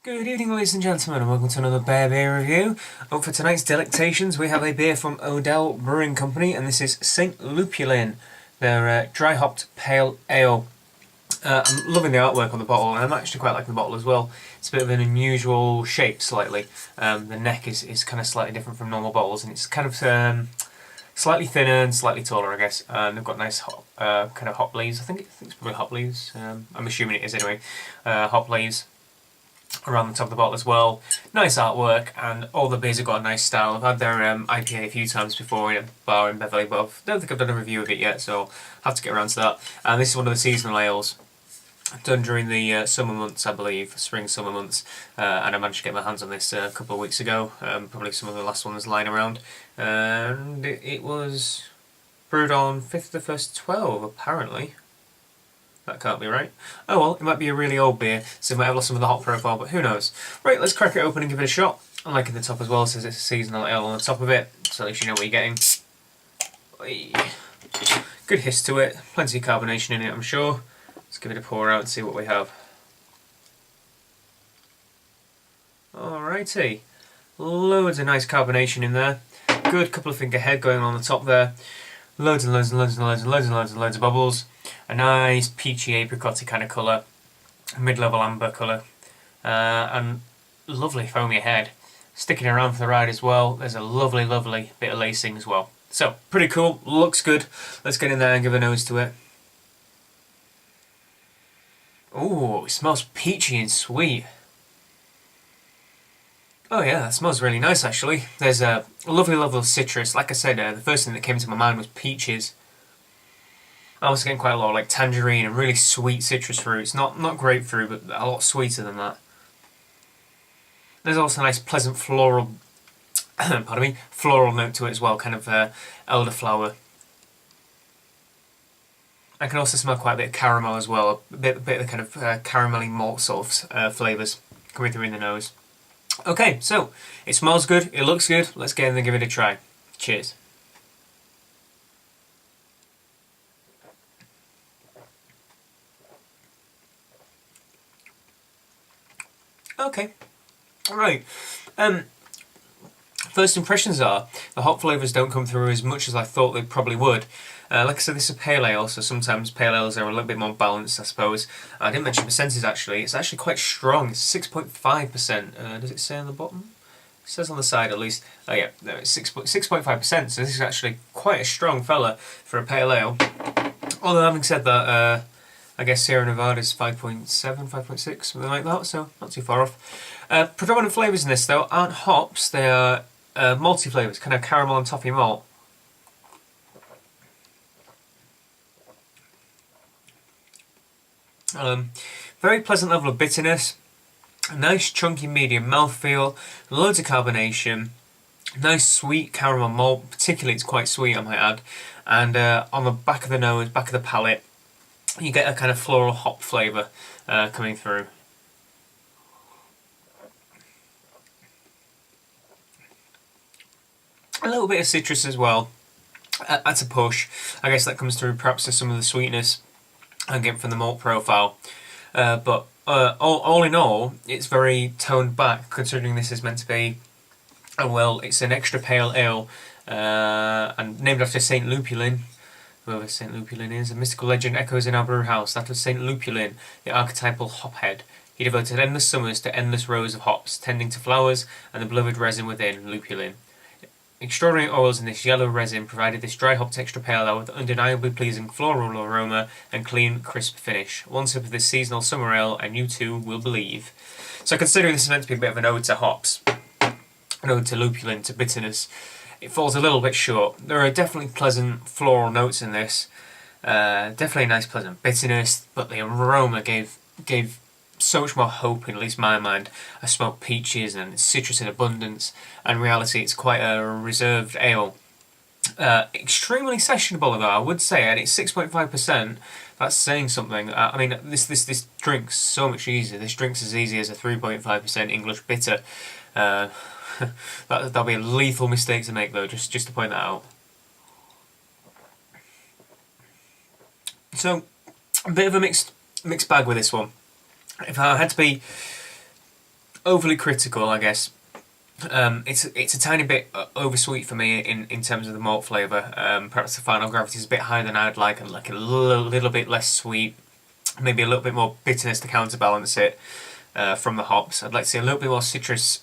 Good evening, ladies and gentlemen, and welcome to another beer review. Up for tonight's delectations, we have a beer from Odell Brewing Company, and this is St. Lupulin, their dry hopped pale ale. I'm loving the artwork on the bottle, and I'm actually quite liking the bottle as well. It's a bit of an unusual shape, slightly. The neck is kind of slightly different from normal bottles, and it's kind of slightly thinner and slightly taller, I guess. And they've got nice kind of hop leaves. I think it's probably hop leaves. I'm assuming it is anyway. Hop leaves around the top of the bottle as well. Nice artwork, and all the beers have got a nice style. I've had their IPA a few times before in a bar in Beverley, but I don't think I've done a review of it yet, so I'll have to get around to that. And this is one of the seasonal ales done during the summer months, I believe, spring summer months, and I managed to get my hands on this a couple of weeks ago, probably some of the last ones lying around, and it was brewed on 5th of the 1st 12, apparently. That can't be right. Oh well, it might be a really old beer, so it might have lost some of the hop profile, but who knows. Right, let's crack it open and give it a shot. I like it at the top as well, says it's a seasonal ale on the top of it, so at least you know what you're getting. Good hiss to it, plenty of carbonation in it, I'm sure. Let's give it a pour out and see what we have. Alrighty, loads of nice carbonation in there. Good couple of finger head going on the top there. Loads and loads and loads and loads and loads and loads and loads of bubbles. A nice peachy apricot kind of colour, mid-level amber colour, and lovely foamy head. Sticking around for the ride as well. There's a lovely, lovely bit of lacing as well. So, pretty cool, looks good. Let's get in there and give a nose to it. Ooh, it smells peachy and sweet. Oh yeah, that smells really nice actually. There's a lovely level of citrus. Like I said, the first thing that came to my mind was peaches. I was getting quite a lot of like tangerine and really sweet citrus fruits. Not grapefruit, but a lot sweeter than that. There's also a nice pleasant floral, pardon me, floral note to it as well, kind of elderflower. I can also smell quite a bit of caramel as well, a bit of the kind of caramelly malt sort of flavours coming through in the nose. Okay, so it smells good, it looks good. Let's get in and give it a try. Cheers. Okay, right. First impressions are the hop flavours don't come through as much as I thought they probably would. Like I said, this is a pale ale, so sometimes pale ales are a little bit more balanced, I suppose. I didn't mention percentage actually. It's actually quite strong. It's 6.5%. Does it say on the bottom? It says on the side at least. Oh yeah, no, it's 6.5%. So this is actually quite a strong fella for a pale ale. Although having said that, I guess Sierra Nevada is 5.7, 5.6, something like that, so not too far off. Predominant flavours in this, though, aren't hops, they are malty flavours, kind of caramel and toffee malt. Very pleasant level of bitterness, a nice chunky medium mouthfeel, loads of carbonation, nice sweet caramel malt, particularly it's quite sweet I might add, and on the back of the nose, back of the palate, you get a kind of floral hop flavour coming through. A little bit of citrus as well. That's a push. I guess that comes through perhaps to some of the sweetness I get from the malt profile. But all in all, it's very toned back, considering this is meant to be, well, it's an extra pale ale, and named after St. Lupulin. Whoever St. Lupulin is, a mystical legend echoes in our brew house, that of St. Lupulin, the archetypal hophead. He devoted endless summers to endless rows of hops, tending to flowers and the beloved resin within, lupulin. Extraordinary oils in this yellow resin provided this dry hopped extra pale ale with undeniably pleasing floral aroma and clean, crisp finish. One sip of this seasonal summer ale and you too will believe. So considering this is meant to be a bit of an ode to hops, an ode to lupulin, to bitterness, it falls a little bit short. There are definitely pleasant floral notes in this. Definitely a nice pleasant bitterness, but the aroma gave so much more hope, in at least my mind. I smoked peaches and citrus in abundance, and in reality it's quite a reserved ale. Extremely sessionable though, I would say, and it's 6.5%. That's saying something. I mean, this drinks so much easier. This drinks as easy as a 3.5% English bitter. That'll be a lethal mistake to make though, just to point that out. So, a bit of a mixed bag with this one. If I had to be overly critical, I guess, it's a tiny bit oversweet for me in terms of the malt flavour. Perhaps the final gravity is a bit higher than I'd like, and like a little bit less sweet, maybe a little bit more bitterness to counterbalance it from the hops. I'd like to see a little bit more citrus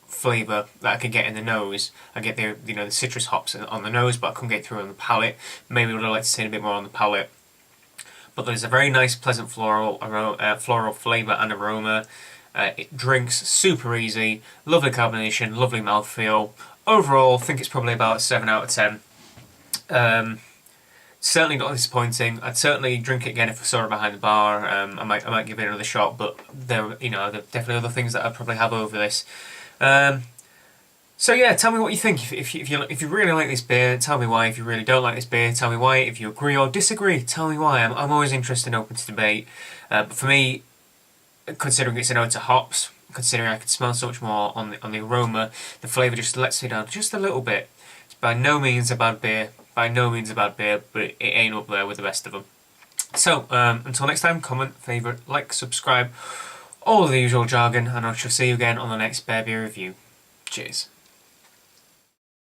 flavour that I could get in the nose. I get the citrus hops on the nose, but I couldn't get through on the palate. Maybe would have liked to see a bit more on the palate. But there's a very nice, pleasant floral flavour and aroma. It drinks super easy, lovely carbonation, lovely mouthfeel. Overall, I think it's probably about a 7 out of 10. Certainly not disappointing. I'd certainly drink it again if I saw it behind the bar. I might give it another shot, but there are definitely other things that I'd probably have over this. So yeah, tell me what you think. If you really like this beer, tell me why. If you really don't like this beer, tell me why. If you agree or disagree, tell me why. I'm always interested and open to debate. But for me, considering it's an ode to hops, considering I can smell so much more on the aroma, the flavour just lets me down just a little bit. It's by no means a bad beer, but it ain't up there with the rest of them. So, until next time, comment, favourite, like, subscribe, all of the usual jargon, and I shall see you again on the next Bear Beer Review. Cheers.